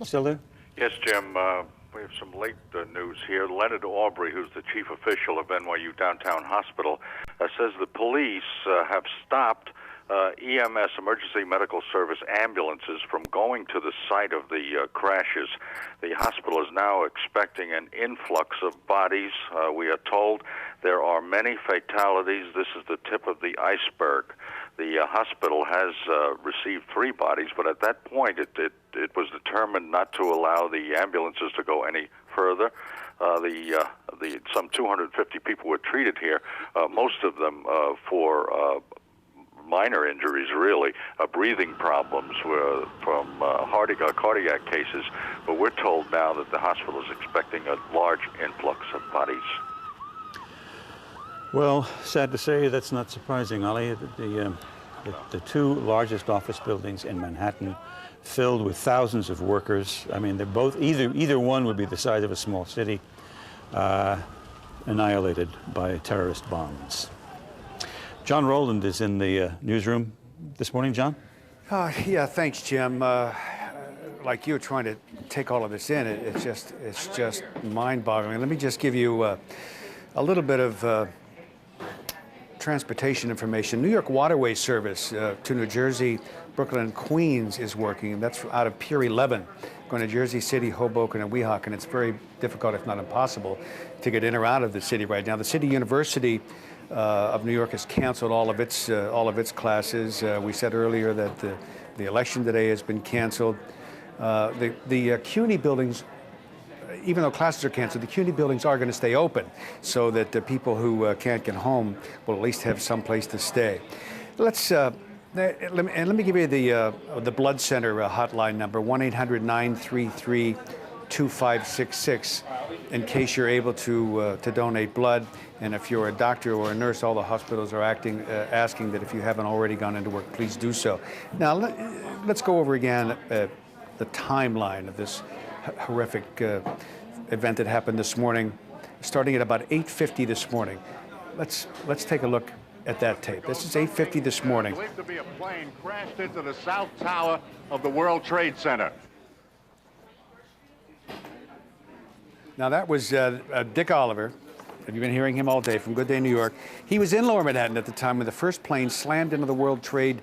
Still there? Yes, Jim. We have some late news here. Leonard Aubrey, who's the chief official of NYU Downtown Hospital, says the police have stopped EMS, Emergency Medical Service ambulances, from going to the site of the crashes. The hospital is now expecting an influx of bodies. We are told there are many fatalities. This is the tip of the iceberg. The hospital has received 3 bodies, but at that point it was determined not to allow the ambulances to go any further. Some 250 people were treated here, most of them for minor injuries, really, breathing problems from cardiac cases. But we're told now that the hospital is expecting a large influx of bodies. Well, sad to say, that's not surprising, Ollie. The 2 largest office buildings in Manhattan, filled with thousands of workers. I mean, they're both, either one would be the size of a small city, annihilated by terrorist bombs. John Rowland is in the newsroom this morning. John? Yeah, thanks, Jim. Like you, trying to take all of this in, it's just mind-boggling. Let me just give you a little bit of transportation information. New York Waterway Service to New Jersey, Brooklyn, and Queens is working. That's out of Pier 11, going to Jersey City, Hoboken, and Weehawken. It's very difficult, if not impossible, to get in or out of the city right now. The City University of New York has canceled all of its classes. We said earlier that the election today has been canceled. The CUNY buildings, even though classes are canceled, the CUNY buildings are going to stay open so that the people who can't get home will at least have some place to stay. Let me give you the blood center hotline number, 1-800-933-2566, in case you're able to donate blood. And if you're a doctor or a nurse, all the hospitals are asking that if you haven't already gone into work, please do so. Now, let's go over again the timeline of this horrific event that happened this morning, starting at about 8:50 this morning. Let's take a look at that tape. This is 8:50 this morning. Believed to be a plane crashed into the South Tower of the World Trade Center. Now that was Dick Oliver. Have you been hearing him all day from Good Day New York? He was in Lower Manhattan at the time when the first plane slammed into the World Trade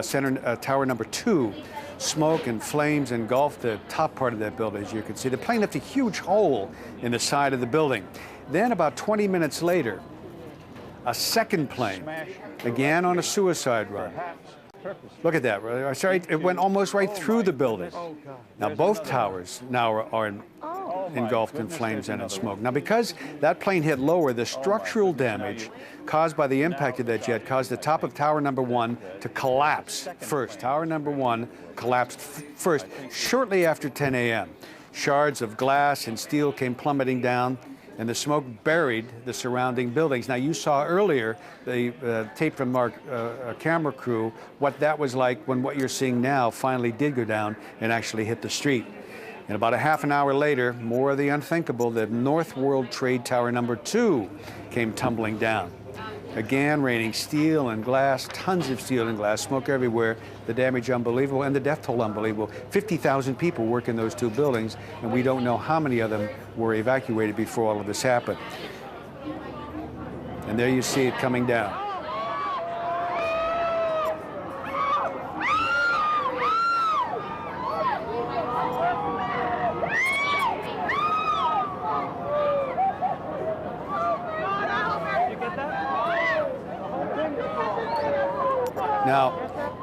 Center Tower number 2. Smoke and flames engulfed the top part of that building, as you can see. The plane left a huge hole in the side of the building. Then about 20 minutes later, a second plane, again on a suicide run. Look at that. Sorry, it went almost right through the building. Now both towers now are engulfed in flames and in smoke. Now because that plane hit lower, the structural damage caused by the impact of that jet caused the top of tower number 1 to collapse first. Tower number 1 collapsed first shortly after 10 a.m. Shards of glass and steel came plummeting down, and the smoke buried the surrounding buildings. Now, you saw earlier the tape from our camera crew, what that was like when what you're seeing now finally did go down and actually hit the street. And about a half an hour later, more of the unthinkable, the North World Trade Tower number 2 came tumbling down. Again, raining steel and glass, tons of steel and glass, smoke everywhere, the damage unbelievable, and the death toll unbelievable. 50,000 people work in those 2 buildings, and we don't know how many of them were evacuated before all of this happened. And there you see it coming down. Now,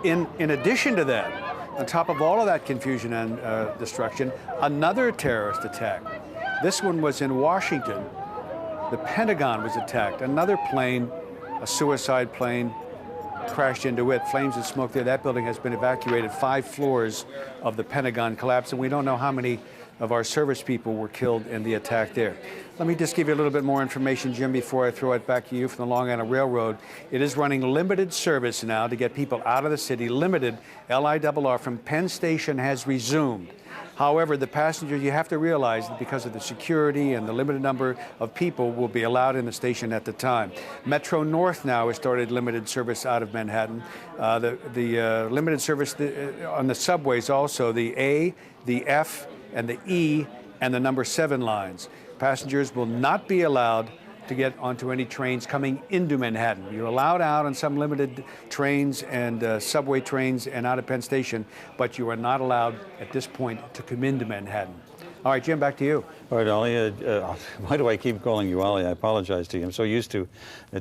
in addition to that, on top of all of that confusion and destruction, another terrorist attack. This one was in Washington. The Pentagon was attacked. Another plane, a suicide plane, crashed into it. Flames and smoke there. That building has been evacuated. 5 floors of the Pentagon collapsed, and we don't know how many of our service people were killed in the attack there. Let me just give you a little bit more information, Jim, before I throw it back to you from the Long Island Railroad. It is running limited service now to get people out of the city. Limited, LIRR, from Penn Station has resumed. However, the passengers, you have to realize that because of the security and the limited number of people will be allowed in the station at the time. Metro North now has started limited service out of Manhattan. The limited service on the subways also, the A, the F, and the E, and the number 7 lines. Passengers will not be allowed to get onto any trains coming into Manhattan. You're allowed out on some limited trains and subway trains and out of Penn Station, but you are not allowed at this point to come into Manhattan. All right, Jim, back to you. All right, Ollie, why do I keep calling you Ollie? I apologize to you. I'm so used to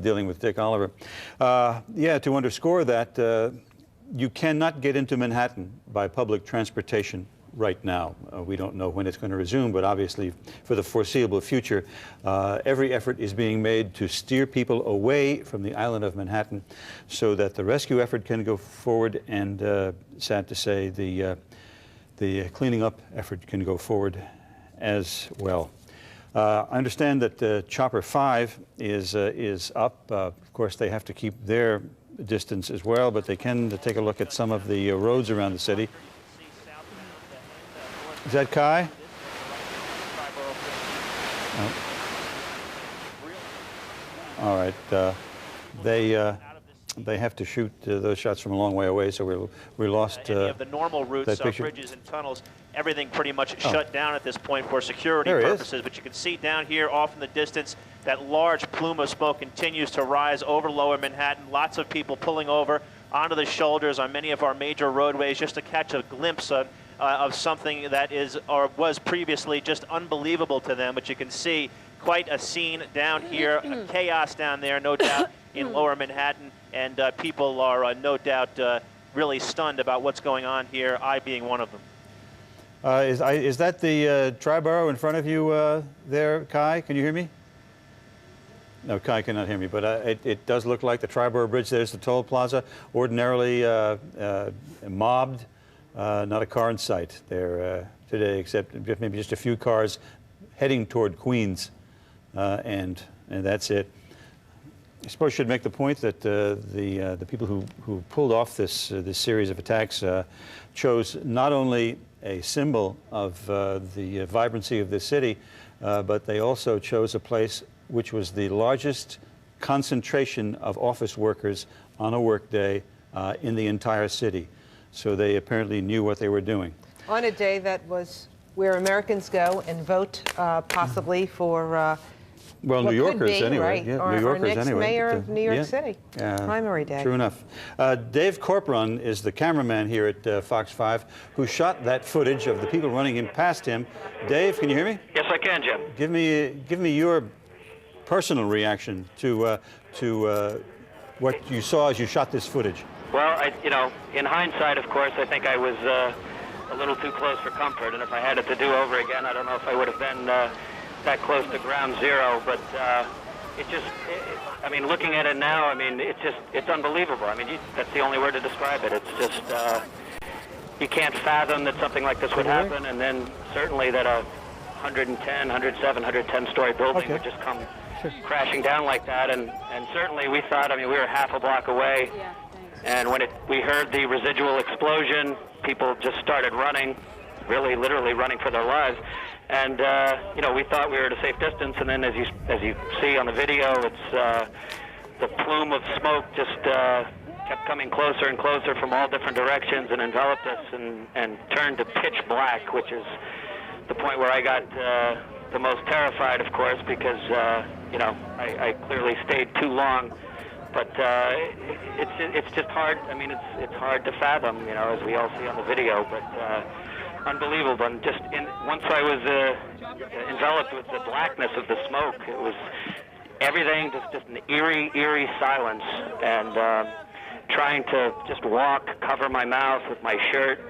dealing with Dick Oliver. Yeah, to underscore that, you cannot get into Manhattan by public transportation right now. We don't know when it's going to resume, but obviously for the foreseeable future, every effort is being made to steer people away from the island of Manhattan so that the rescue effort can go forward, and sad to say, the cleaning up effort can go forward as well. I understand that Chopper 5 is up. Of course, they have to keep their distance as well, but they can take a look at some of the roads around the city. Is that Kai? Oh. All right. They have to shoot those shots from a long way away, so we lost any of the normal routes, bridges and tunnels, everything pretty much shut down at this point for security purposes. But you can see down here off in the distance that large plume of smoke continues to rise over lower Manhattan. Lots of people pulling over onto the shoulders on many of our major roadways just to catch a glimpse of something that is or was previously just unbelievable to them. But you can see quite a scene down here, chaos down there, no doubt, in lower Manhattan. And people are no doubt really stunned about what's going on here, I being one of them. Is that the Triborough in front of you there, Kai? Can you hear me? No, Kai cannot hear me, but it does look like the Triborough Bridge. There's the toll plaza, ordinarily mobbed. Not a car in sight there today, except maybe just a few cars heading toward Queens, and that's it. I suppose I should make the point that the people who pulled off this series of attacks chose not only a symbol of the vibrancy of this city, but they also chose a place which was the largest concentration of office workers on a workday in the entire city. So they apparently knew what they were doing. On a day that was where Americans go and vote possibly for well, New Yorkers anyway. Right? Yeah, New Yorkers next anyway. Mayor of New York City. Primary day. True enough. Dave Corporon is the cameraman here at Fox 5 who shot that footage of the people running in past him. Dave, can you hear me? Yes, I can, Jim. Give me your personal reaction to what you saw as you shot this footage. Well, in hindsight, of course, I think I was a little too close for comfort, and if I had it to do over again, I don't know if I would have been that close to ground zero. But I mean, looking at it now, I mean, it's unbelievable. I mean, that's the only word to describe it. It's just you can't fathom that something like this would happen, and then certainly that a 110, 107, 110-story building would just come crashing down like that. And certainly we thought, I mean, we were half a block away. And when we heard the residual explosion, people just started running, really, literally running for their lives. And we thought we were at a safe distance. And then, as you see on the video, it's the plume of smoke just kept coming closer and closer from all different directions and enveloped us and turned to pitch black, which is the point where I got the most terrified, of course, because I clearly stayed too long. But it's just hard. I mean, it's hard to fathom, as we all see on the video. But unbelievable. And just once I was enveloped with the blackness of the smoke, it was everything just an eerie silence. And trying to just walk, cover my mouth with my shirt,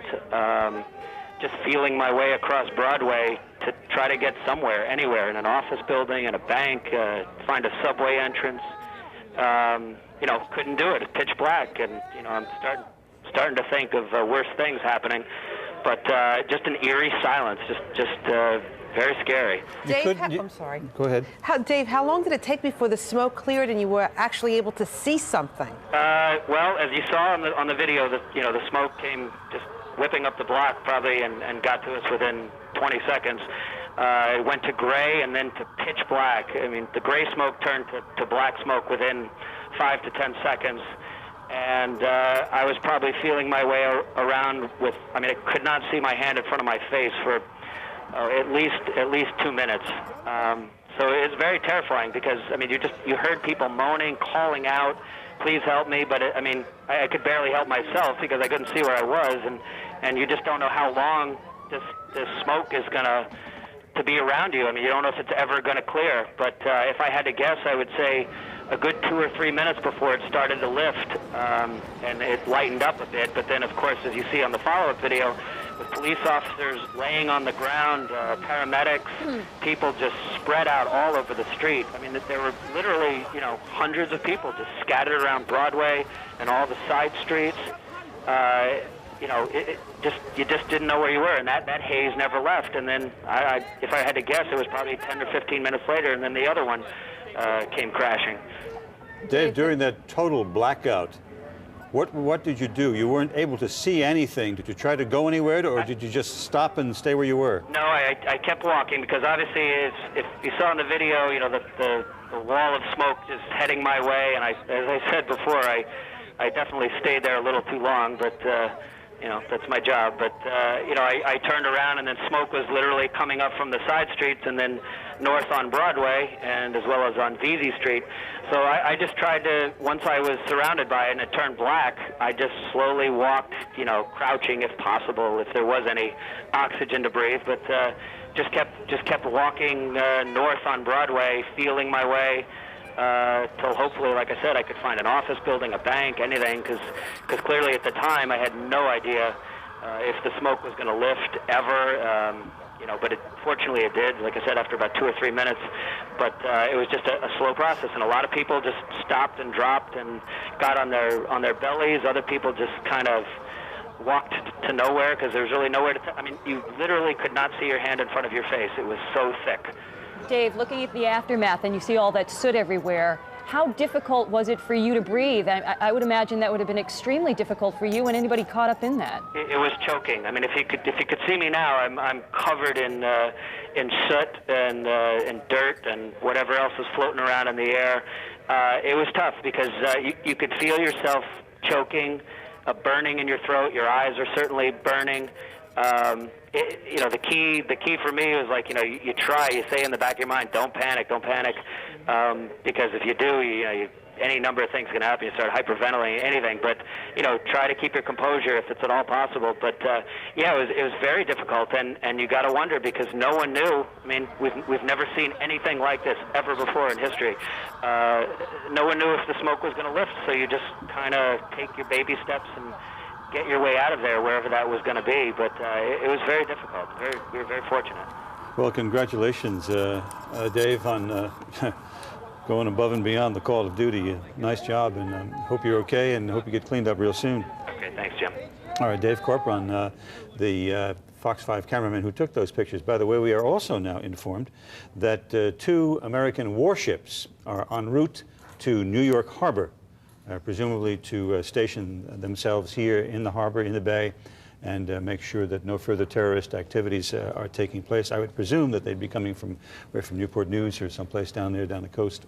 just feeling my way across Broadway to try to get somewhere, anywhere, in an office building, in a bank, find a subway entrance. Couldn't do it. It's pitch black, and I'm starting to think of worse things happening. But just an eerie silence, just very scary. Dave, I'm sorry. Go ahead. Dave, how long did it take before the smoke cleared and you were actually able to see something? Well, as you saw on the video, the smoke came just whipping up the block probably and got to us within 20 seconds. It went to gray and then to pitch black. I mean, the gray smoke turned to black smoke within 5 to 10 seconds. And I was probably feeling my way around with, I mean, I could not see my hand in front of my face for at least 2 minutes. So it's very terrifying because, I mean, you heard people moaning, calling out, please help me, but I mean, I could barely help myself because I couldn't see where I was, and you just don't know how long this smoke is gonna to be around you. I mean, you don't know if it's ever gonna clear, but if I had to guess, I would say a good 2 or 3 minutes before it started to lift, and it lightened up a bit. But then, of course, as you see on the follow-up video, with police officers laying on the ground, paramedics, people just spread out all over the street. I mean, there were literally, you know, hundreds of people just scattered around Broadway and all the side streets. You know, you just didn't know where you were, and that haze never left. And then, if I had to guess, it was probably 10 or 15 minutes later, and then the other one came crashing. Dave, during that total blackout, what did you do? You weren't able to see anything. Did you try to go anywhere, or did you just stop and stay where you were? No, I kept walking because obviously, if you saw in the video, you know, the wall of smoke just heading my way, and as I said before, I definitely stayed there a little too long, but you know, that's my job. But you know, I turned around, and then smoke was literally coming up from the side streets, and then north on Broadway, and as well as on Vesey Street. So I just tried to, once I was surrounded by it and it turned black, I just slowly walked, you know, crouching if possible, if there was any oxygen to breathe, but just kept walking north on Broadway, feeling my way till hopefully, like I said, I could find an office building, a bank, anything, because clearly at the time I had no idea if the smoke was going to lift ever. You know, but fortunately it did, like I said, after about 2 or 3 minutes. But it was just a slow process, and a lot of people just stopped and dropped and got on their bellies. Other people just kind of walked to nowhere because there was really nowhere to I mean, you literally could not see your hand in front of your face. It was so thick. Dave, looking at the aftermath, and you see all that soot everywhere, how difficult was it for you to breathe? I would imagine that would have been extremely difficult for you and anybody caught up in that. It was choking. I mean, if you could see me now, I'm covered in soot and dirt and whatever else is floating around in the air. It was tough because you could feel yourself choking, burning in your throat. Your eyes are certainly burning. You know, the key for me was like, you know, you say in the back of your mind, don't panic, because if you do, any number of things can happen. You start hyperventilating, anything. But you know, try to keep your composure if it's at all possible. But yeah, it was very difficult, and you got to wonder because no one knew. I mean, we've never seen anything like this ever before in history. No one knew if the smoke was going to lift, so you just kind of take your baby steps and get your way out of there, wherever that was going to be. But it was very difficult. We were very fortunate. Well, congratulations, Dave, on going above and beyond the call of duty. Nice job, and hope you're okay, and hope you get cleaned up real soon. Okay, thanks, Jim. All right, Dave Corporon, the Fox 5 cameraman who took those pictures. By the way, we are also now informed that 2 American warships are en route to New York Harbor, presumably to station themselves here in the harbor, in the bay, and make sure that no further terrorist activities are taking place. I would presume that they'd be coming from Newport News or someplace down there, down the coast.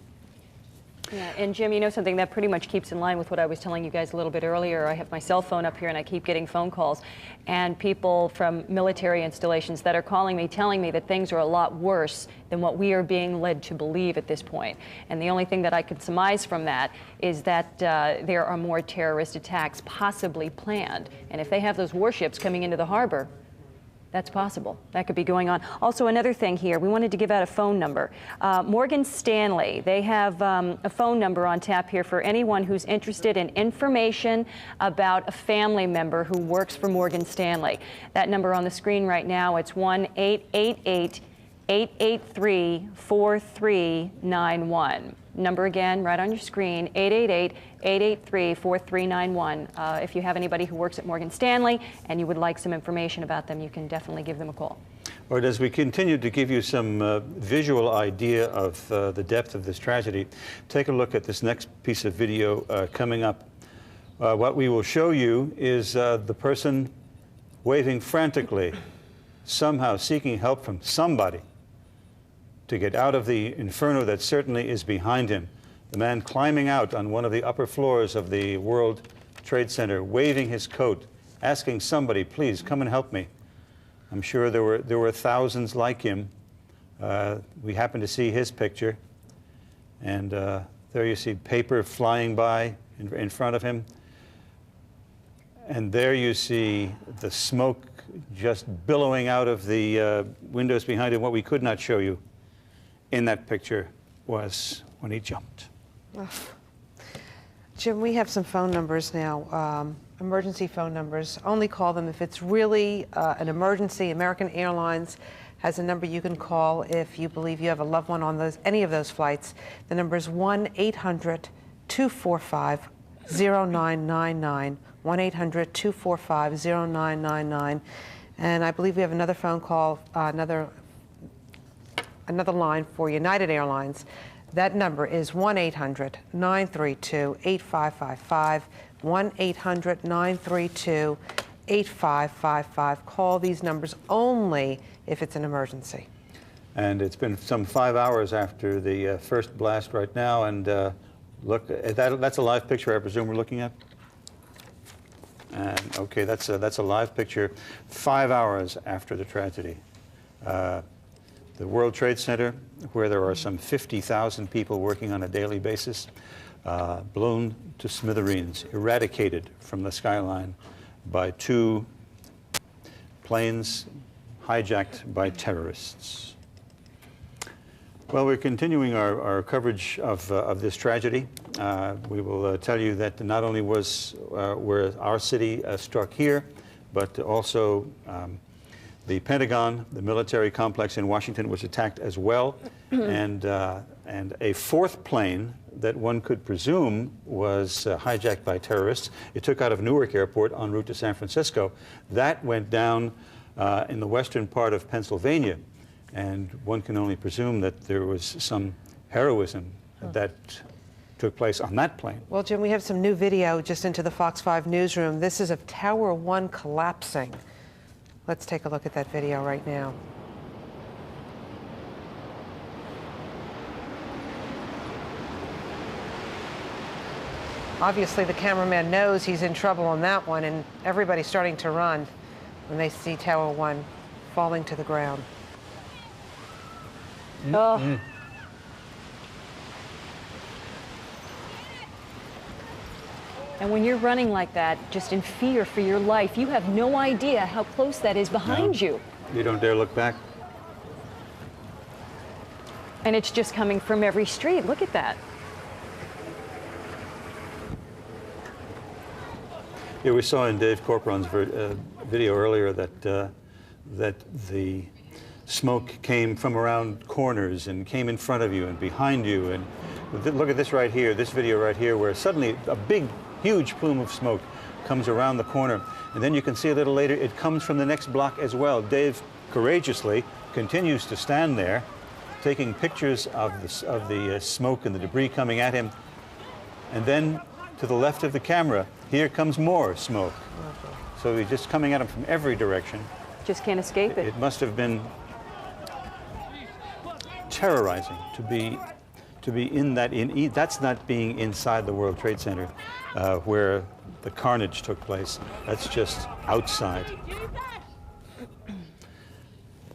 Yeah, and Jim, you know something that pretty much keeps in line with what I was telling you guys a little bit earlier. I have my cell phone up here and I keep getting phone calls and people from military installations that are calling me, telling me that things are a lot worse than what we are being led to believe at this point. And the only thing that I could surmise from that is that there are more terrorist attacks possibly planned. And if they have those warships coming into the harbor, that's possible. That could be going on. Also, another thing here, we wanted to give out a phone number. Morgan Stanley, they have a phone number on tap here for anyone who's interested in information about a family member who works for Morgan Stanley. That number on the screen right now, it's 1-888-883-4391. Number again, right on your screen, 888-883-4391. If you have anybody who works at Morgan Stanley and you would like some information about them, you can definitely give them a call. All right, as we continue to give you some visual idea of the depth of this tragedy, take a look at this next piece of video coming up. What we will show you is the person waving frantically, somehow seeking help from somebody to get out of the inferno that certainly is behind him. The man climbing out on one of the upper floors of the World Trade Center, waving his coat, asking somebody, please come and help me. I'm sure there were thousands like him. We happened to see his picture, and there you see paper flying by in front of him. And there you see the smoke just billowing out of the windows behind him. What we could not show you in that picture was when he jumped. Jim, we have some phone numbers now, emergency phone numbers. Only call them if it's really an emergency. American Airlines has a number you can call if you believe you have a loved one on any of those flights. The number is 1-800-245-0999, 1-800-245-0999. And I believe we have another phone call, another line for United Airlines. That number is 1-800-932-8555, 1-800-932-8555. Call these numbers only if it's an emergency. And it's been some 5 hours after the first blast right now, and look, that's a live picture I presume we're looking at? And okay, that's a live picture 5 hours after the tragedy. The World Trade Center, where there are some 50,000 people working on a daily basis, blown to smithereens, eradicated from the skyline by 2 planes hijacked by terrorists. Well, we're continuing our coverage of this tragedy. We will tell you that not only were our city struck here, but also the Pentagon, the military complex in Washington, was attacked as well, and a 4th plane that one could presume was hijacked by terrorists. It took out of Newark Airport en route to San Francisco. That went down in the western part of Pennsylvania, and one can only presume that there was some heroism that took place on that plane. Well, Jim, we have some new video just into the Fox 5 newsroom. This is of Tower 1 collapsing. Let's take a look at that video right now. Obviously, the cameraman knows he's in trouble on that one, and everybody's starting to run when they see Tower 1 falling to the ground. Oh. And when you're running like that, just in fear for your life, you have no idea how close that is behind you. You don't dare look back. And it's just coming from every street. Look at that. Yeah, we saw in Dave Corporon's video earlier that that the smoke came from around corners and came in front of you and behind you. And look at this right here, this video right here, where suddenly a big, huge plume of smoke comes around the corner. And then you can see a little later, it comes from the next block as well. Dave courageously continues to stand there, taking pictures of the smoke and the debris coming at him. And then to the left of the camera, here comes more smoke. So he's just coming at him from every direction. Just can't escape it. It must have been terrorizing to be in that. That's not being inside the World Trade Center, where the carnage took place. That's just outside.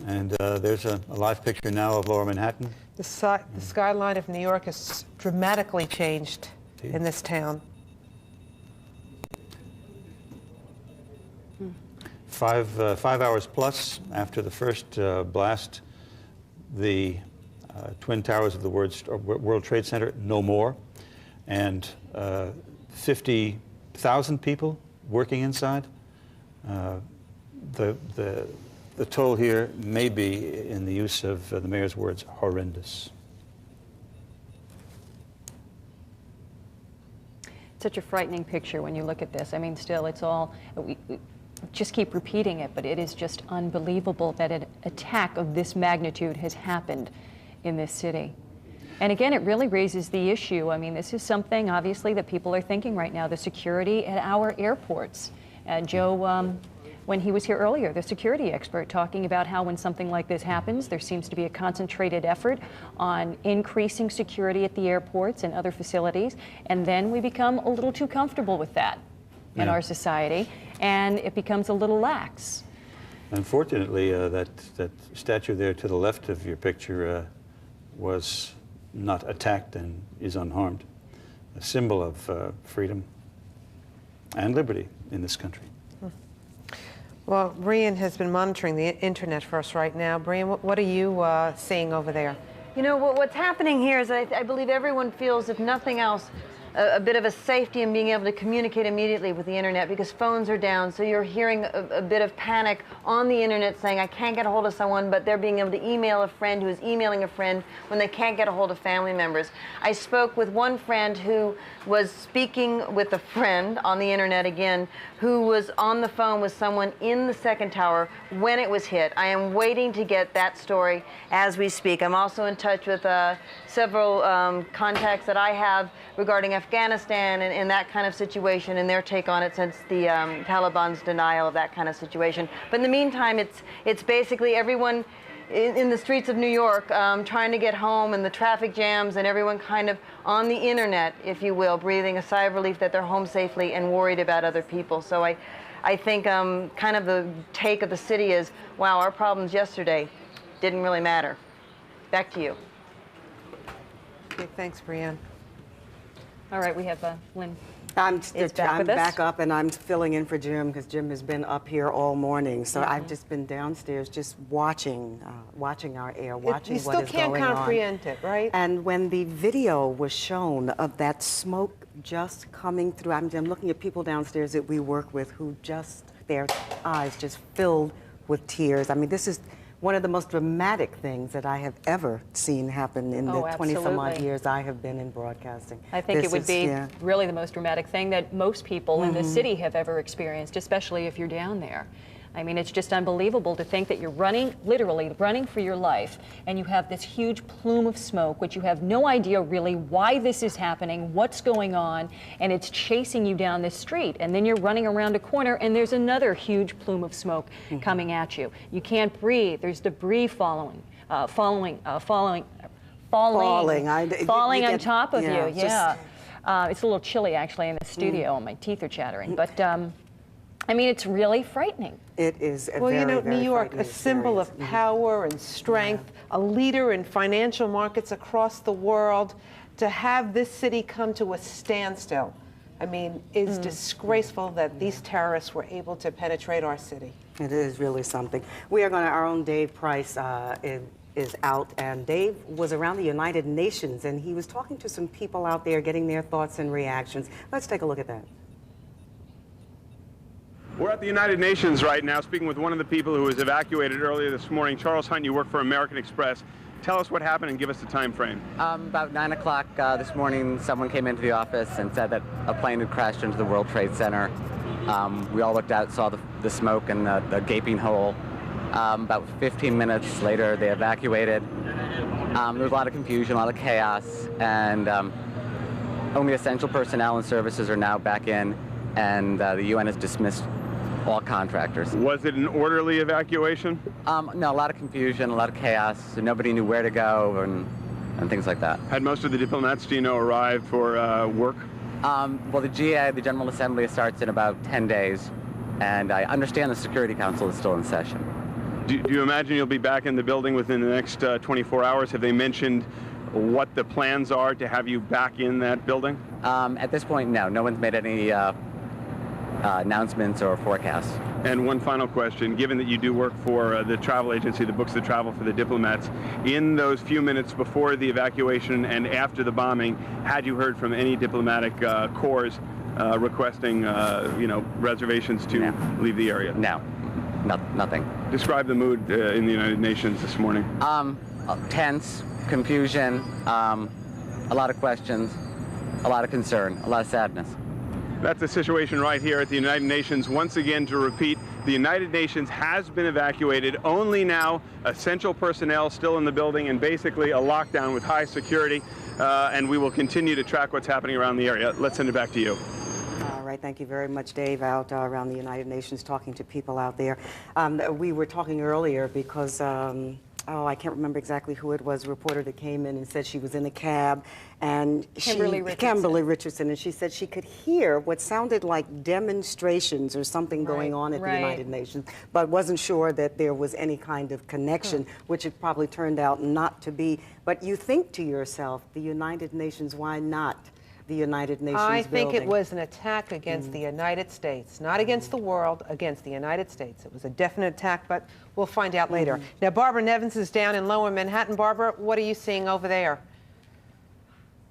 And there's a live picture now of Lower Manhattan. The skyline of New York has dramatically changed in this town. 5 hours plus after the first blast, the Twin Towers of the World Trade Center, no more, and 50,000 people working inside. The toll here may be, in the use of the mayor's words, horrendous. Such a frightening picture when you look at this. I mean, still, it's all, we just keep repeating it, but it is just unbelievable that an attack of this magnitude has happened in this city. And again, it really raises the issue. I mean, this is something, obviously, that people are thinking right now, the security at our airports. Joe when he was here earlier, the security expert, talking about how when something like this happens, there seems to be a concentrated effort on increasing security at the airports and other facilities, and then we become a little too comfortable with that in our society, and it becomes a little lax. Unfortunately, that statue there to the left of your picture was not attacked and is unharmed. A symbol of freedom and liberty in this country. Well, Brian has been monitoring the internet for us right now. Brian, what are you seeing over there? You know, what's happening here is I believe everyone feels, if nothing else, a bit of a safety in being able to communicate immediately with the internet because phones are down. So you're hearing a bit of panic on the internet saying, I can't get a hold of someone, but they're being able to email a friend who is emailing a friend when they can't get a hold of family members. I spoke with one friend who was speaking with a friend on the internet again, who was on the phone with someone in the second tower when it was hit. I am waiting to get that story as we speak. I'm also in touch with several contacts that I have regarding Afghanistan and that kind of situation and their take on it since the Taliban's denial of that kind of situation. But in the meantime, it's basically everyone in the streets of New York trying to get home and the traffic jams and everyone kind of on the internet, if you will, breathing a sigh of relief that they're home safely and worried about other people. So I think kind of the take of the city is, wow, our problems yesterday didn't really matter. Back to you. Okay, thanks, Brianne. All right, we have Lynn. I'm back back up, and I'm filling in for Jim because Jim has been up here all morning. So I've just been downstairs, just watching our air, watching what is going on. You still can't comprehend it, right? And when the video was shown of that smoke just coming through, I'm looking at people downstairs that we work with who just, their eyes just filled with tears. I mean, this is one of the most dramatic things that I have ever seen happen in the 20-some-odd years I have been in broadcasting. I think it would be really the most dramatic thing that most people in the city have ever experienced, especially if you're down there. I mean, it's just unbelievable to think that you're running, literally running for your life, and you have this huge plume of smoke, which you have no idea really why this is happening, what's going on, and it's chasing you down this street. And then you're running around a corner, and there's another huge plume of smoke coming at you. You can't breathe. There's debris falling on top of you. Yeah. It's a little chilly, actually, in the studio, and my teeth are chattering. But I mean, it's really frightening. It is a well, very, you know, very New York, a symbol of power and strength, a leader in financial markets across the world. To have this city come to a standstill, I mean, is disgraceful that these terrorists were able to penetrate our city. It is really something. We are going to, our own Dave Price is out, and Dave was around the United Nations, and he was talking to some people out there, getting their thoughts and reactions. Let's take a look at that. We're at the United Nations right now, speaking with one of the people who was evacuated earlier this morning. Charles Hunt, you work for American Express. Tell us what happened and give us the time frame. About 9 o'clock this morning, someone came into the office and said that a plane had crashed into the World Trade Center. We all looked out, saw the smoke and the gaping hole. About 15 minutes later, they evacuated. There was a lot of confusion, a lot of chaos, and only essential personnel and services are now back in, and the UN has dismissed all contractors. Was it an orderly evacuation? No, a lot of confusion, a lot of chaos. So nobody knew where to go and things like that. Had most of the diplomats, do you know, arrived for work? Well, the GA, the General Assembly, starts in about 10 days, and I understand the Security Council is still in session. Do you imagine you'll be back in the building within the next 24 hours? Have they mentioned what the plans are to have you back in that building? At this point, no. No one's made any announcements or forecasts. And one final question, given that you do work for the travel agency that books the travel for the diplomats, in those few minutes before the evacuation and after the bombing, had you heard from any diplomatic corps requesting reservations to leave the area? No, nothing. Describe the mood in the United Nations this morning. Tense, confusion, a lot of questions, a lot of concern, a lot of sadness. That's the situation right here at the United Nations. Once again, to repeat, the United Nations has been evacuated. Only now essential personnel still in the building and basically a lockdown with high security. And we will continue to track what's happening around the area. Let's send it back to you. All right. right, thank you very much, Dave, out around the United Nations talking to people out there. We were talking earlier because, oh, I can't remember exactly who it was, a reporter that came in and said she was in a cab, and Kimberly Richardson, and she said she could hear what sounded like demonstrations or something going on at the United Nations, but wasn't sure that there was any kind of connection, which it probably turned out not to be. But you think to yourself, the United Nations, why not the United Nations I think building? it was an attack against the United States, not against the world, against the United States. It was a definite attack, but we'll find out later. Now, Barbara Nevins is down in Lower Manhattan. Barbara, what are you seeing over there?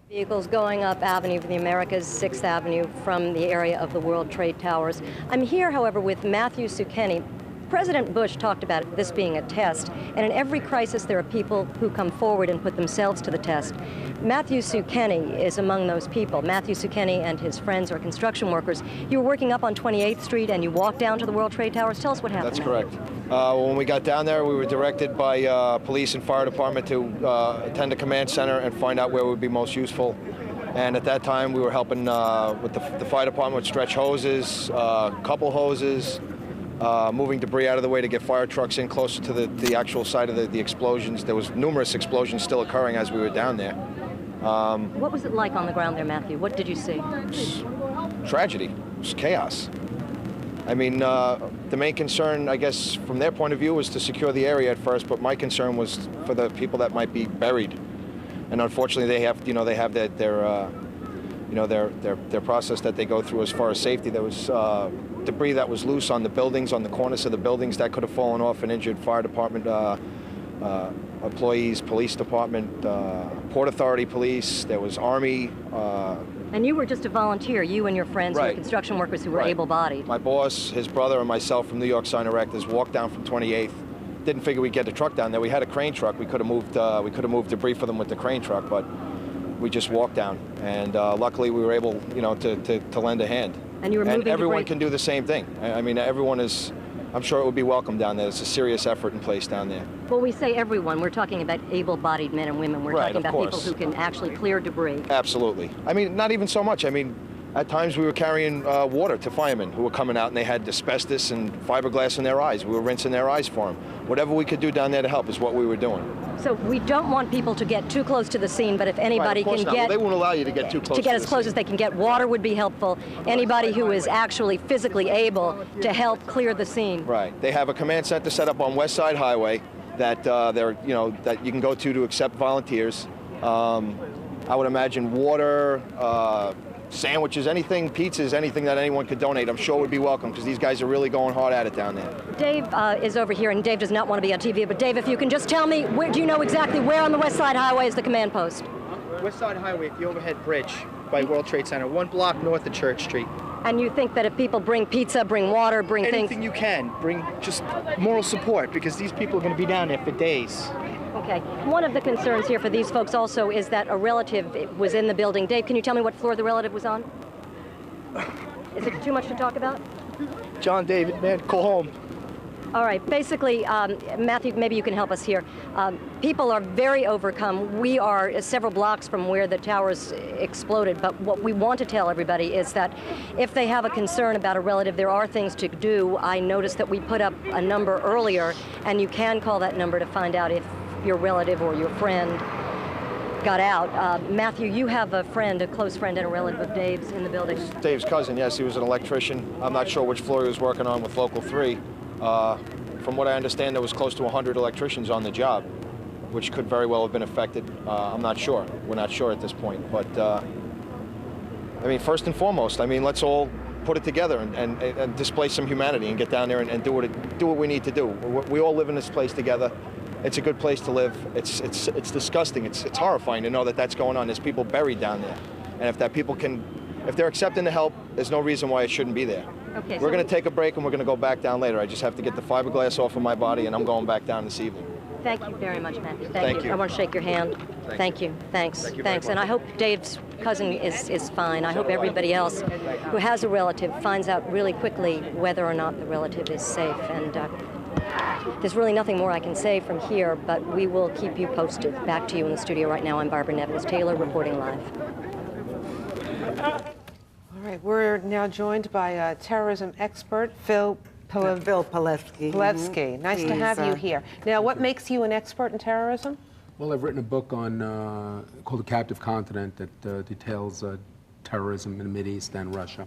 Vehicles going up Avenue of the Americas, 6th Avenue, from the area of the World Trade Towers. I'm here, however, with Matthew Zucchini. President Bush talked about this being a test, and in every crisis there are people who come forward and put themselves to the test. Matthew Zucchini is among those people. Matthew Zucchini and his friends are construction workers. You were working up on 28th Street and you walked down to the World Trade Towers. Tell us what happened. That's correct. When we got down there, we were directed by police and fire department to attend a command center and find out where would be most useful. And at that time, we were helping with the fire department with stretch hoses, couple hoses, moving debris out of the way to get fire trucks in closer to the actual site of the explosions. There was numerous explosions still occurring as we were down there. What was it like on the ground there, Matthew? What did you see? Tragedy. It was chaos. I mean, the main concern, I guess, from their point of view was to secure the area at first, but my concern was for the people that might be buried. And unfortunately, they have, they have their process that they go through as far as safety. There was debris that was loose on the buildings, on the corners of the buildings that could have fallen off and injured fire department employees, police department, Port Authority police. There was Army. And you were just a volunteer, you and your friends who were construction workers who were able-bodied. My boss, his brother, and myself from New York Sign Erectors walked down from 28th. Didn't figure we'd get the truck down there. We had a crane truck. We could have moved debris for them with the crane truck, but we just walked down. And luckily, we were able, to lend a hand. And you were moving everyone debris. Can do the same thing. I mean, everyone is. I'm sure it would be welcome down there. It's a serious effort in place down there. Well, we say everyone. We're talking about able-bodied men and women. We're talking about people who can actually clear debris. Absolutely. I mean, not even so much. I mean, at times we were carrying water to firemen who were coming out and they had asbestos and fiberglass in their eyes. We were rinsing their eyes for them. Whatever we could do down there to help is what we were doing. So we don't want people to get too close to the scene, but if anybody can get... Well, they won't allow you to get too close. To get as close as they can get. Water would be helpful. Anybody who is actually physically able to help clear the scene. Right. They have a command center set up on West Side Highway that that you can go to accept volunteers. I would imagine water, sandwiches, anything, pizzas, anything that anyone could donate, I'm sure would be welcome because these guys are really going hard at it down there. Dave is over here, and Dave does not want to be on TV, but Dave, if you can just tell me, do you know exactly where on the West Side Highway is the command post? West Side Highway, the overhead bridge by World Trade Center, 1 block north of Church Street. And you think that if people bring pizza, bring water, bring anything you can, bring just moral support because these people are going to be down there for days. Okay. One of the concerns here for these folks also is that a relative was in the building. Dave, can you tell me what floor the relative was on? Is it too much to talk about? John David, man, go home. All right. Basically, Matthew, maybe you can help us here. People are very overcome. We are several blocks from where the towers exploded, but what we want to tell everybody is that if they have a concern about a relative, there are things to do. I noticed that we put up a number earlier, and you can call that number to find out if your relative or your friend got out. Matthew, you have a friend, a close friend and a relative of Dave's in the building. Dave's cousin, yes, he was an electrician. I'm not sure which floor he was working on with Local 3. From what I understand, there was close to 100 electricians on the job, which could very well have been affected. I'm not sure. We're not sure at this point. But, I mean, first and foremost, I mean, let's all put it together and display some humanity and get down there and do what we need to do. We all live in this place together. It's a good place to live. It's disgusting. It's horrifying to know that that's going on. There's people buried down there. And if they're accepting the help, there's no reason why it shouldn't be there. Okay, we're going to take a break and we're going to go back down later. I just have to get the fiberglass off of my body and I'm going back down this evening. Thank you very much, Matthew. Thank you. I want to shake your hand. Thank you. Thanks. Thank you Thanks. And I hope Dave's cousin is fine. I hope everybody else who has a relative finds out really quickly whether or not the relative is safe. And there's really nothing more I can say from here, but we will keep you posted. Back to you in the studio right now. I'm Barbara Nevins Taylor reporting live. All right, we're now joined by terrorism expert Phil Pilevsky. Pilevsky. Nice to have you here. Now, what makes you an expert in terrorism? Well, I've written a book on called The Captive Continent that details terrorism in the Mideast and Russia.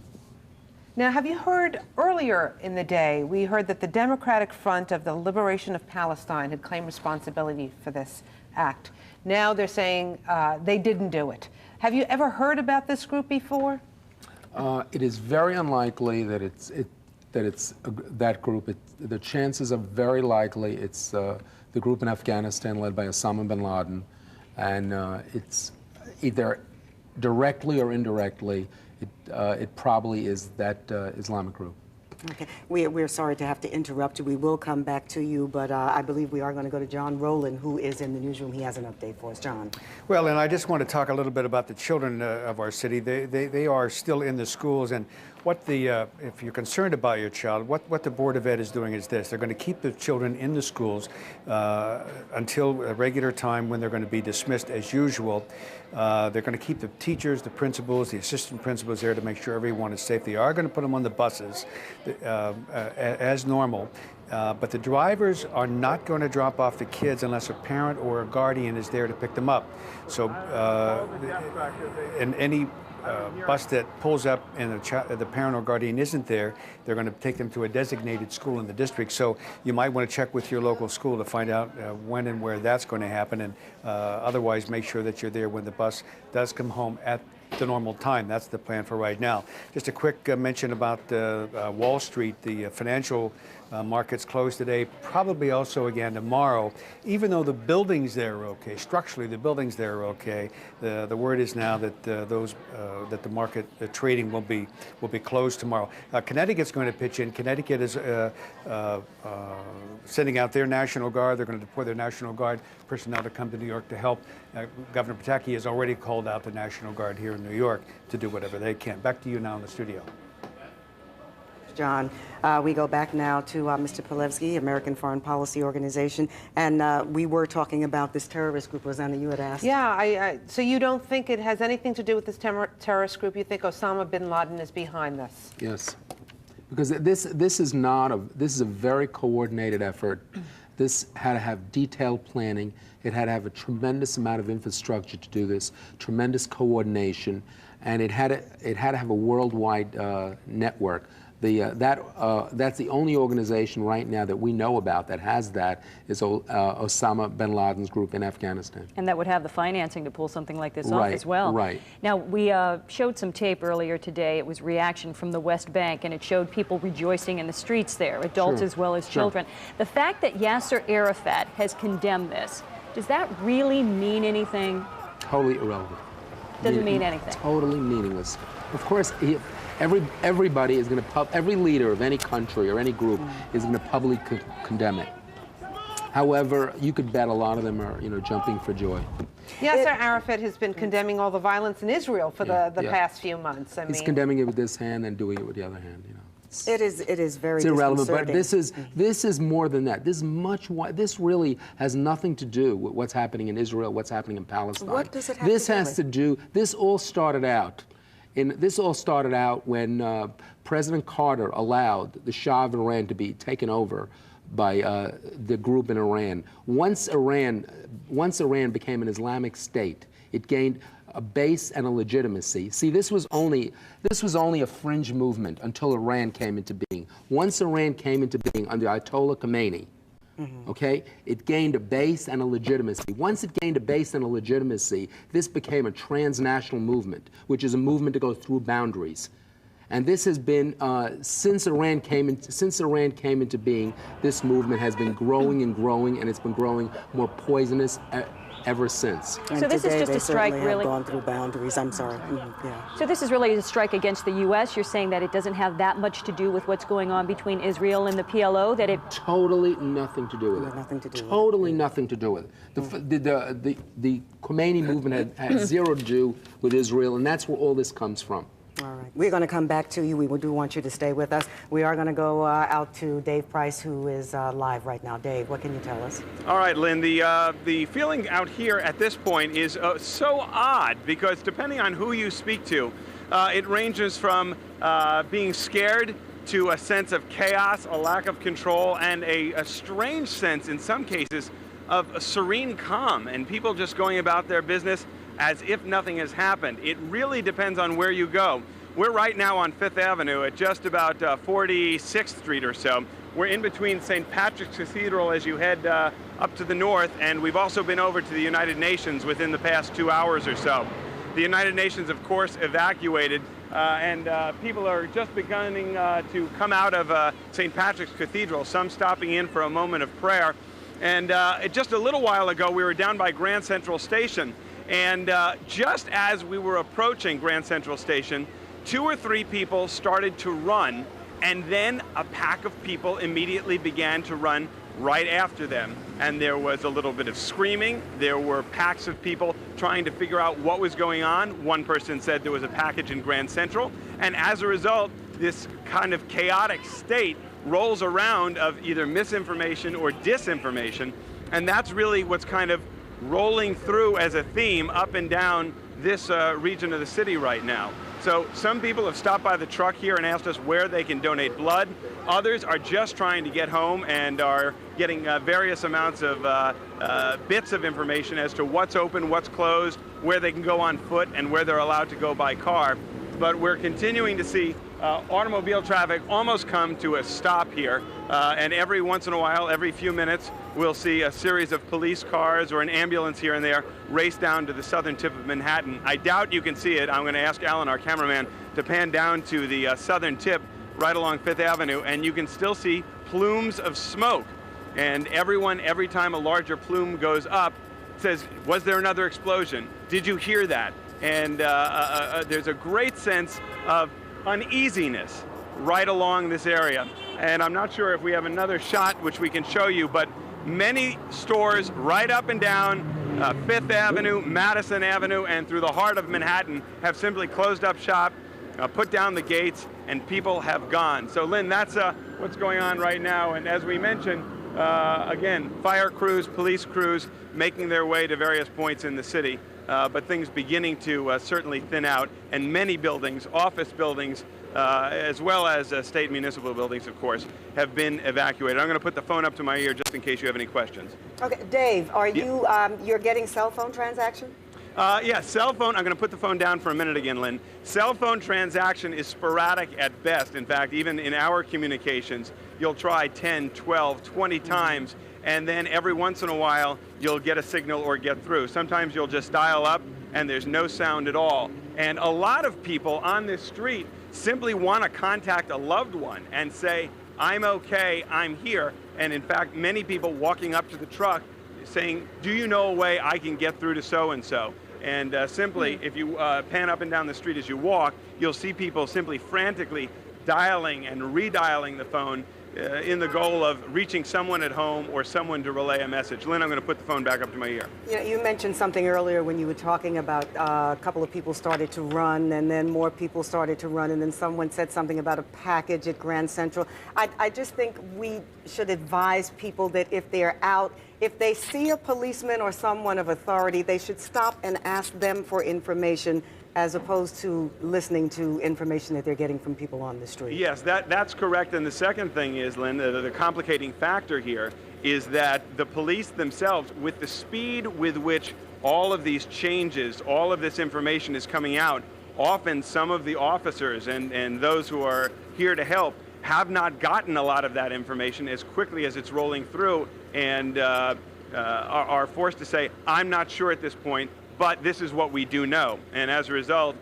Now, have you heard earlier in the day, we heard that the Democratic Front of the Liberation of Palestine had claimed responsibility for this act. Now they're saying they didn't do it. Have you ever heard about this group before? It is very unlikely that that group. The chances are very likely it's the group in Afghanistan led by Osama bin Laden, and it's either directly or indirectly, it probably is that Islamic group. Okay, we're sorry to have to interrupt you. We will come back to you, but I believe we are going to go to John Rowland, who is in the newsroom. He has an update for us. John. Well, and I just want to talk a little bit about the children of our city. They are still in the schools, and what if you're concerned about your child, what the Board of Ed is doing is this. They're going to keep the children in the schools until a regular time when they're going to be dismissed as usual. They're going to keep the teachers, the principals, the assistant principals there to make sure everyone is safe. They are going to put them on the buses as normal. But the drivers are not going to drop off the kids unless a parent or a guardian is there to pick them up. So in any bus that pulls up and the parent or guardian isn't there, they're going to take them to a designated school in the district. So you might want to check with your local school to find out when and where that's going to happen, and otherwise make sure that you're there when the bus does come home at the normal time. That's the plan for right now. Just a quick mention about Wall Street. The financial markets closed today, probably also again tomorrow. Even though the buildings there are okay, structurally the buildings there are okay, the word is now that that the market trading will be closed tomorrow. Connecticut's going to pitch in. Connecticut is sending out their National Guard. They're going to deploy their National Guard personnel to come to New York to help. Governor Pataki has already called out the National Guard here in New York to do whatever they can. Back to you now in the studio. John, we go back now to Mr. Pilevsky, American Foreign Policy Organization, and we were talking about this terrorist group. Rosanna, you had asked. Yeah, so you don't think it has anything to do with this terrorist group? You think Osama bin Laden is behind this? Yes, because this is a very coordinated effort. This had to have detailed planning. It had to have a tremendous amount of infrastructure to do this, tremendous coordination, and it had to have a worldwide network. That's the only organization right now that we know about that has that is Osama bin Laden's group in Afghanistan. And that would have the financing to pull something like this off as well. Right. Now, we showed some tape earlier today. It was reaction from the West Bank, and it showed people rejoicing in the streets there, adults as well as children. The fact that Yasser Arafat has condemned this, does that really mean anything? Totally irrelevant. Doesn't mean anything. Totally meaningless. Of course, everybody is going to every leader of any country or any group is going to publicly condemn it. However, you could bet a lot of them are, jumping for joy. Yasser Arafat has been condemning all the violence in Israel for the past few months. He's condemning it with this hand and doing it with the other hand. It is very irrelevant, but this is more than that. This really has nothing to do with what's happening in Israel, what's happening in Palestine. What does it have to do with? This all started out when President Carter allowed the Shah of Iran to be taken over by the group in Iran. Once Iran became an Islamic state, it gained a base and a legitimacy. See, this was only a fringe movement until Iran came into being. Once Iran came into being under Ayatollah Khomeini, okay, it gained a base and a legitimacy. Once it gained a base and a legitimacy, this became a transnational movement, which is a movement to go through boundaries. And this has been, since Iran came into being, this movement has been growing and growing, and it's been growing more poisonous ever since. And so this is just a strike, really. Gone through boundaries. I'm sorry. So this is really a strike against the U.S. You're saying that it doesn't have that much to do with what's going on between Israel and the PLO. That it totally nothing to do with it. Nothing to do. Totally nothing to do with it. The Khomeini movement had zero to do with Israel, and that's where all this comes from. All right. We're going to come back to you. We do want you to stay with us. We are going to go out to Dave Price, who is live right now. Dave, what can you tell us? All right, Lynn, the feeling out here at this point is so odd because depending on who you speak to, It ranges from being scared to a sense of chaos, a lack of control, and a strange sense, in some cases, of a serene calm, and people just going about their business as if nothing has happened. It really depends on where you go. We're right now on 5th Avenue at just about 46th Street or so. We're in between St. Patrick's Cathedral as you head up to the north, and we've also been over to the United Nations within the past 2 hours or so. The United Nations, of course, evacuated, and people are just beginning to come out of St. Patrick's Cathedral, some stopping in for a moment of prayer. And just a little while ago, we were down by Grand Central Station, and just as we were approaching Grand Central Station, 2 or 3 people started to run, and then a pack of people immediately began to run right after them. And there was a little bit of screaming. There were packs of people trying to figure out what was going on. One person said there was a package in Grand Central. And as a result, this kind of chaotic state rolls around of either misinformation or disinformation. And that's really what's kind of rolling through as a theme up and down this region of the city right now. So some people have stopped by the truck here and asked us where they can donate blood. Others are just trying to get home and are getting various amounts of bits of information as to what's open, what's closed, where they can go on foot, and where they're allowed to go by car. But we're continuing to see automobile traffic almost come to a stop here. And every once in a while, every few minutes, we'll see a series of police cars or an ambulance here and there race down to the southern tip of Manhattan. I doubt you can see it. I'm going to ask Alan, our cameraman, to pan down to the southern tip right along 5th Avenue, and you can still see plumes of smoke. And everyone, every time a larger plume goes up, says, was there another explosion? Did you hear that? And there's a great sense of uneasiness right along this area. And I'm not sure if we have another shot which we can show you, but many stores right up and down 5th Avenue, Madison Avenue, and through the heart of Manhattan have simply closed up shop, put down the gates, and people have gone. So Lynn, that's what's going on right now. And as we mentioned, again, fire crews, police crews making their way to various points in the city, but things beginning to certainly thin out, and many buildings, office buildings, as well as state municipal buildings, of course, have been evacuated. I'm going to put the phone up to my ear just in case you have any questions. Okay, Dave, are you, you're getting cell phone transaction? Yeah, cell phone, I'm going to put the phone down for a minute again, Lynn. Cell phone transaction is sporadic at best. In fact, even in our communications, you'll try 10, 12, 20 times, and then every once in a while, you'll get a signal or get through. Sometimes you'll just dial up, and there's no sound at all. And a lot of people on this street simply want to contact a loved one and say, I'm okay, I'm here. And in fact, many people walking up to the truck saying, do you know a way I can get through to so-and-so? And simply, if you pan up and down the street as you walk, you'll see people simply frantically dialing and redialing the phone in the goal of reaching someone at home or someone to relay a message. Lynn, I'm going to put the phone back up to my ear. You know, you mentioned something earlier when you were talking about a couple of people started to run, and then more people started to run, and then someone said something about a package at Grand Central. I just think we should advise people that if they're out, if they see a policeman or someone of authority, they should stop and ask them for information, as opposed to listening to information that they're getting from people on the street. Yes, that's correct. And the second thing is, Lynn, the complicating factor here is that the police themselves, with the speed with which all of these changes, all of this information is coming out, often some of the officers and those who are here to help have not gotten a lot of that information as quickly as it's rolling through, and are forced to say, I'm not sure at this point, but this is what we do know. And as a result,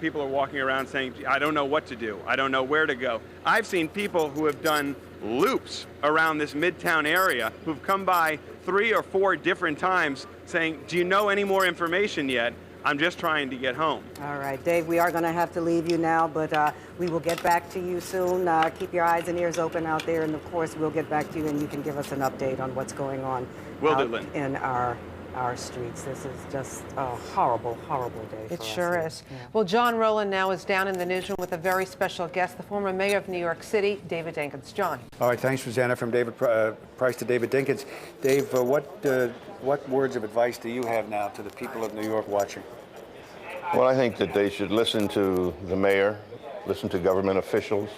people are walking around saying, I don't know what to do. I don't know where to go. I've seen people who have done loops around this Midtown area who've come by 3 or 4 different times saying, do you know any more information yet? I'm just trying to get home. All right, Dave, we are going to have to leave you now, but we will get back to you soon. Keep your eyes and ears open out there, and of course, we'll get back to you and you can give us an update on what's going on in our streets. This is just a horrible, horrible day for us. It sure is. Yeah. Well, John Rowland now is down in the newsroom with a very special guest, the former mayor of New York City, David Dinkins. John. All right, thanks, Rosanna. From David Price to David Dinkins. Dave, what words of advice do you have now to the people of New York watching? Well, I think that they should listen to the mayor, listen to government officials,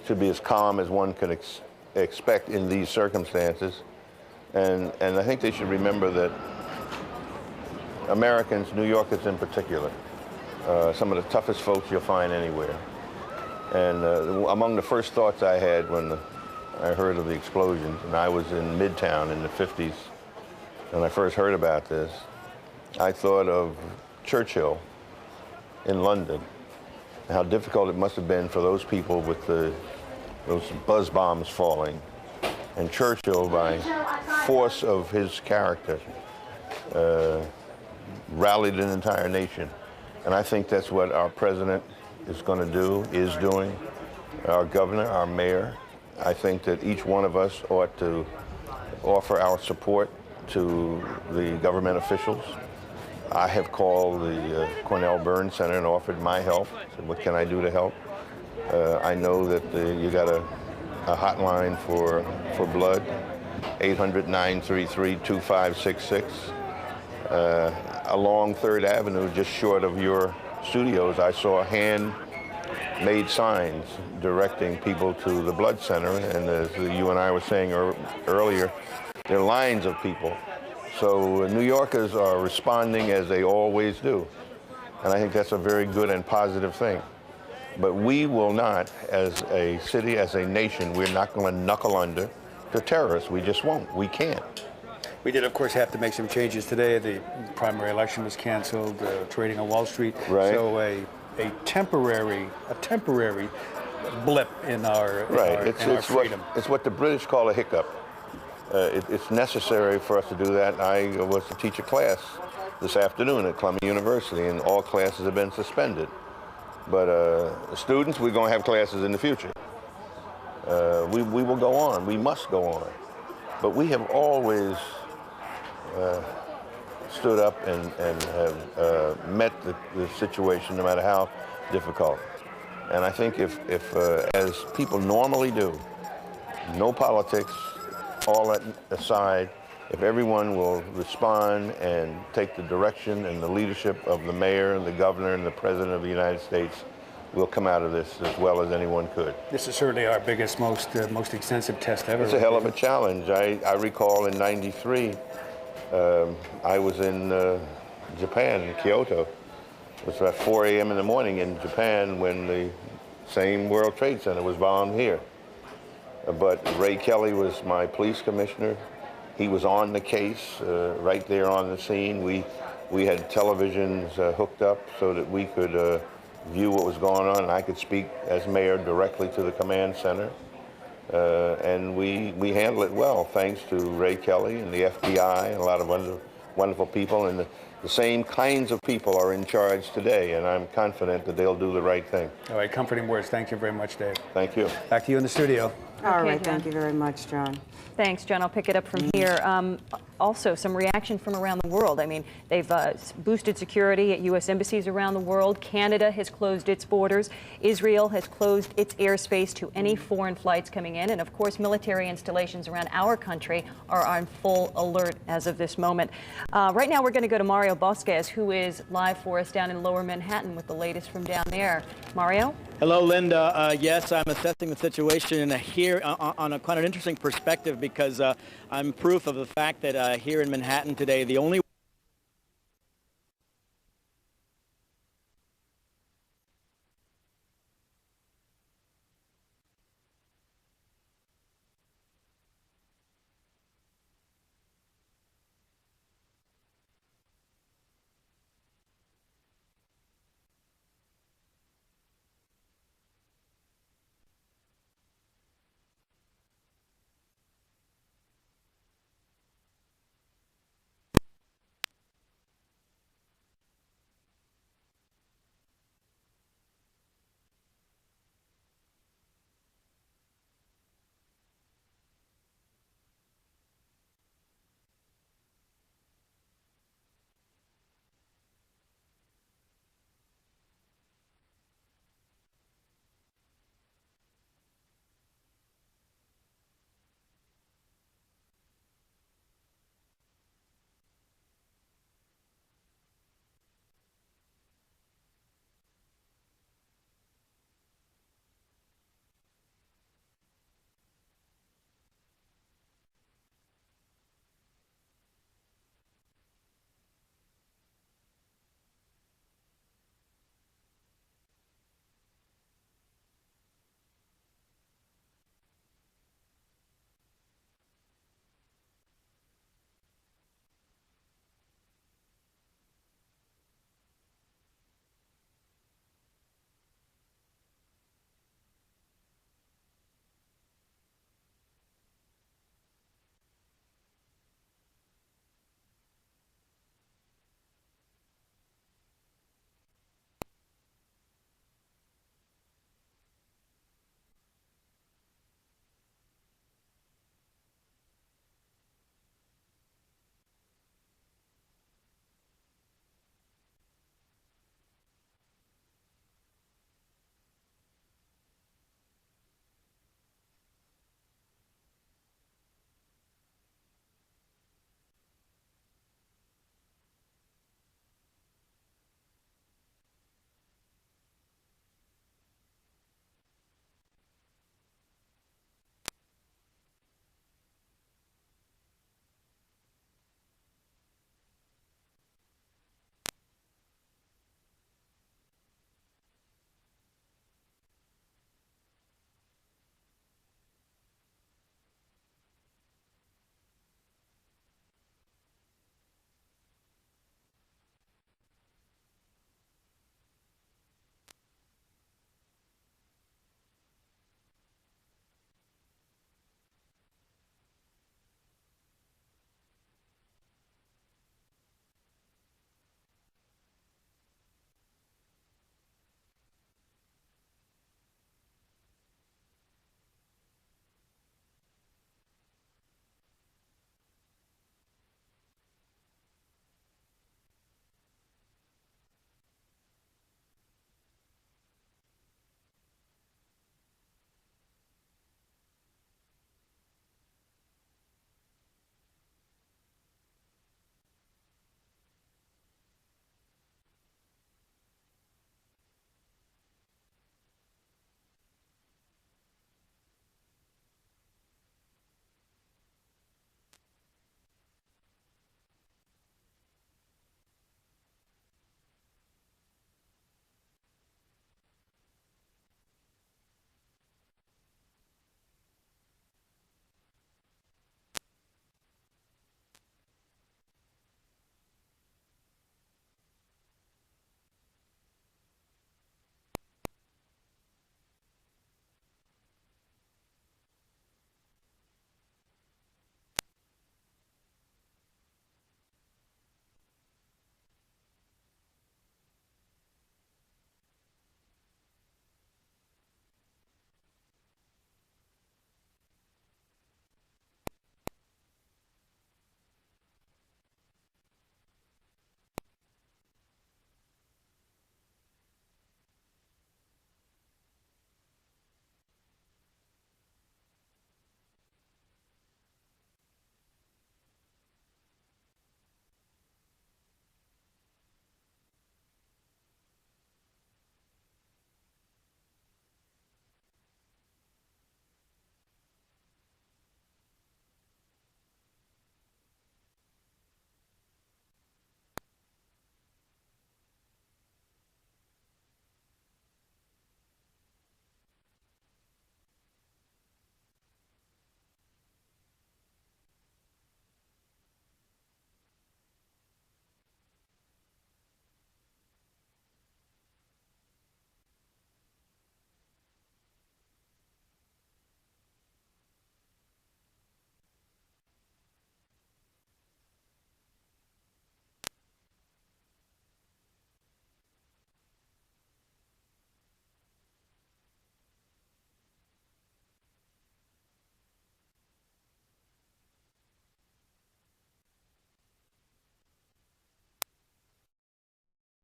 to be as calm as one can expect in these circumstances. And I think they should remember that Americans, New Yorkers in particular, some of the toughest folks you'll find anywhere. And among the first thoughts I had when I heard of the explosions, and I was in Midtown in the 50s, when I first heard about this, I thought of Churchill in London, how difficult it must have been for those people with those buzz bombs falling. And Churchill, by force of his character, rallied an entire nation. And I think that's what our president is going to do, is doing, our governor, our mayor. I think that each one of us ought to offer our support to the government officials. I have called the Cornell Burn Center and offered my help. Said, what can I do to help? I know that you got a hotline for blood, 800-933-2566. Along 3rd Avenue, just short of your studios, I saw hand-made signs directing people to the blood center. And as you and I were saying earlier, there are lines of people. So New Yorkers are responding as they always do. And I think that's a very good and positive thing. But we will not, as a city, as a nation, we're not going to knuckle under to terrorists. We just won't. We can't. We did, of course, have to make some changes today. The primary election was canceled, trading on Wall Street. Right. So a temporary blip in our, our freedom. It's what the British call a hiccup. It's necessary for us to do that. I was to teach a class this afternoon at Columbia University, and all classes have been suspended. But students, we're going to have classes in the future. We will go on. We must go on. But we have always stood up and have met the situation, no matter how difficult. And I think if as people normally do, no politics, all that aside, if everyone will respond and take the direction and the leadership of the mayor and the governor and the president of the United States, we'll come out of this as well as anyone could. This is certainly our biggest, most extensive test ever. It's a hell of a challenge. I recall in '93, I was in Japan, in Kyoto. It was about 4 a.m. in the morning in Japan when the same World Trade Center was bombed here. But Ray Kelly was my police commissioner. He was on the case, right there on the scene. We had televisions hooked up so that we could view what was going on, and I could speak as mayor directly to the command center. And we handled it well, thanks to Ray Kelly and the FBI and a lot of wonderful people. And the same kinds of people are in charge today, and I'm confident that they'll do the right thing. All right, comforting words. Thank you very much, Dave. Thank you. Back to you in the studio. All right, John. thank you very much, John. Thanks, John. I'll pick it up from here. Also, some reaction from around the world. I mean, they've boosted security at U.S. embassies around the world. Canada has closed its borders. Israel has closed its airspace to any foreign flights coming in. And, of course, military installations around our country are on full alert as of this moment. Right now, we're going to go to Mario Bosquez, who is live for us down in Lower Manhattan with the latest from down there. Mario? Hello, Linda. Yes, I'm assessing the situation here on a quite an interesting perspective because I'm proof of the fact that here in Manhattan today, the only